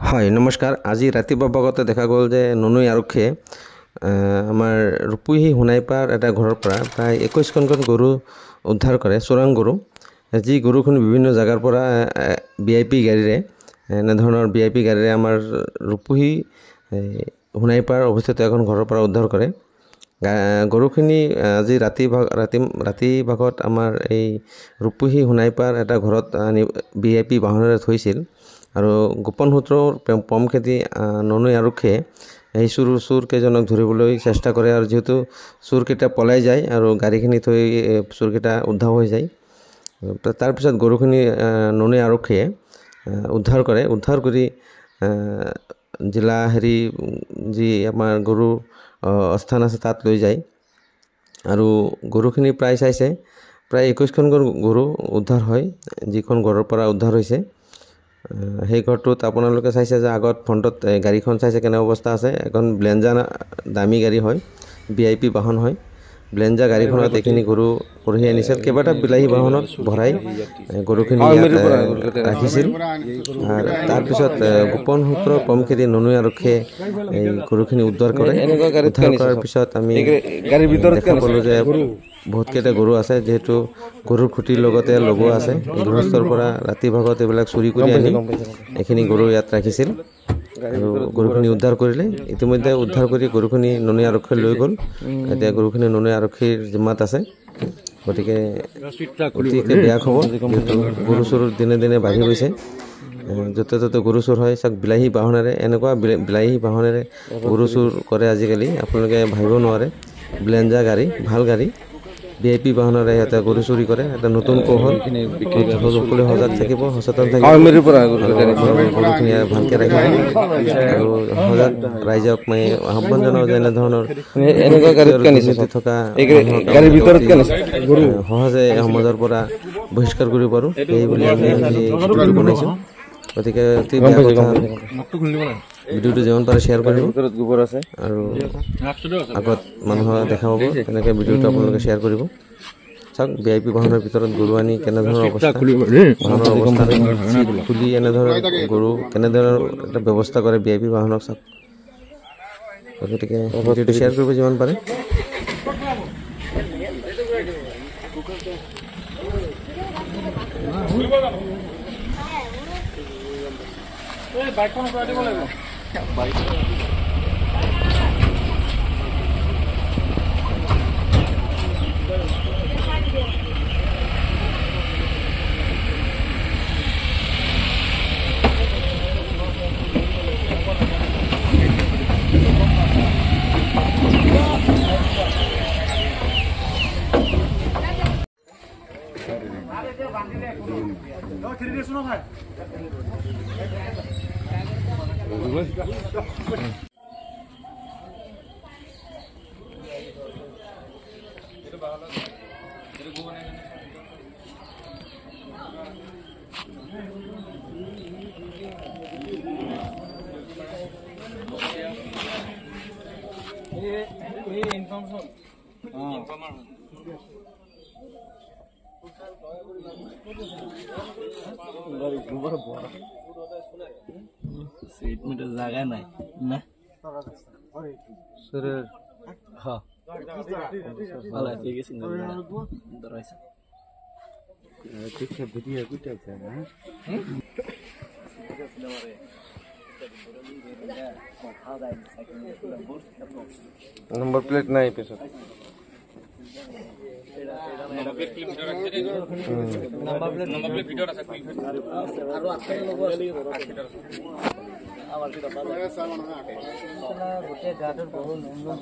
হয় নমস্কাৰ। আজি ৰাতিপুৱা ভাগতে দেখা গ'ল যে ননৈ আৰক্ষীয়ে আমাৰ ৰূপহী সোণাইপাৰ এটা ঘৰৰ পৰা প্ৰায় 21খনকৈ গৰু উদ্ধাৰ কৰে, চোৰাং গৰু। যি গৰুখিনি বিভিন্ন জাগাৰ পৰা VIP গাড়ীৰে এনেধৰণৰ VIP গাড়ীৰে আমাৰ ৰূপহী সোণাইপাৰ অৱস্থিত এখন ঘৰৰ পৰা উদ্ধাৰ কৰে। গৰুখিনি আজি ৰাতি ভাগত আমাৰ এই ৰূপহী সোণাইপাৰ এটা ঘৰত VIP বাহনেৰে থৈছিল আৰু গোপন সূত্ৰৰ পম খেদি ননৈ আৰক্ষীয়ে এই চোৰ কেইজনক ধৰিবলৈ চেষ্টা কৰে আৰু যেহেতু চোৰকেইটা পলাই যায় আৰু গাড়ীখিনি থৈ চোৰকেইটা উদ্ধাৰ হৈ যায়। তাৰপিছত গৰুখিনি ননৈ আৰক্ষীয়ে উদ্ধাৰ কৰি জিলা যি আমাৰ গৰু স্থান আছে তাত লৈ যায় আৰু গৰুখিনি প্ৰায় 21খন গৰু উদ্ধাৰ হয়। যিখন ঘৰৰ পৰা উদ্ধাৰ হৈছে সেই ঘৰটোত আপোনালোকে চাইছে যে আগত ফ্ৰণ্টত গাড়ীখন চাইছে কেনে অৱস্থা আছে। এখন ব্লেঞ্জা দামী গাড়ী হয়, VIP বাহন হয়। ব্লেঞ্জা গাড়ীখনত এইখিনি গৰু কঢ়িয়াই আনিছিল, কেইবাটা বিলাহী বাহনত ভৰাই গৰুখিনি ৰাখিছিল। তাৰপিছত গোপন সূত্ৰ পম খেদি ননৈ আৰক্ষীয়ে এই গৰুখিনি উদ্ধাৰ কৰে। উদ্ধাৰ কৰাৰ পিছত আমি দেখা পালোঁ যে বহুতকেইটা গৰু আছে, যিহেতু গৰুৰ খুঁটিৰ লগতে লগোৱা আছে। গৃহস্থৰ পৰা ৰাতি ভাগত এইবিলাক চুৰি কৰি আনি এইখিনি গৰু ইয়াত ৰাখিছিল আৰু গৰুখিনি উদ্ধাৰ কৰিলে। ইতিমধ্যে উদ্ধাৰ কৰি গৰুখিনি ননৈ আৰক্ষীয়ে লৈ গ'ল। এতিয়া গৰুখিনি ননৈ আৰক্ষীৰ জিম্মাত আছে। গতিকে অতিকে বেয়া খবৰ, যিহেতু গৰু চোৰ দিনে দিনে বাঢ়ি গৈছে। য'তে ত'তে গৰু চোৰ হয়। চাওক, বিলাহী বাহনেৰে এনেকুৱা বিলাহী বাহনেৰে গৰু চোৰ কৰে আজিকালি, আপোনালোকে ভাবিব নোৱাৰে। ব্লেঞ্জা গাড়ী, ভাল গাড়ী, VIP বাহনেৰে সিহঁতে গৰু চুৰি কৰে। এটা নতুন কৌশল। সকলোৱে সজাগ থাকিব, সচেতন থাকিব, গৰুখিনি ভালকৈ ৰাখিব আৰু সজাগ ৰাইজক মই আহ্বান জনাওঁ যে এনেধৰণৰ থকা সহজে সমাজৰ পৰা বহিষ্কাৰ কৰিব পাৰোঁ, সেই বুলি আমি ভিডিঅ'টো বনাইছোঁ। গতিকে অতি বেয়া কথা, ভিডিঅ'টো যিমান পাৰে শ্বেয়াৰ কৰিব আৰু আগত মানুহৰ দেখা পাব। তেনেকৈ ভিডিঅ'টো আপোনালোকে শ্বেয়াৰ কৰিব। চাওক, VIP বাহনৰ ভিতৰত গৰু আনি কেনেধৰণৰ অৱস্থা, বাহনৰ অৱস্থা খুলি এনেধৰণৰ গৰু কেনেধৰণৰ এটা ব্যৱস্থা কৰে VIP বাহনক। চাওক, গতিকে ভিডিঅ'টো শ্বেয়াৰ কৰিব যিমান পাৰে। सीट में तो जगह नहीं ना सर। हाँ वाला ठीक है, सिंगल दराइस ठीक है। वीडियो कुछ अच्छा है। नंबर प्लेट नहीं पीछे नंबर प्लेट वीडियो আছে আৰু আছে লগো আছে আমাৰ কিটা বাজে সামান আছে গোটে গাডৰ বহুত নম্বৰ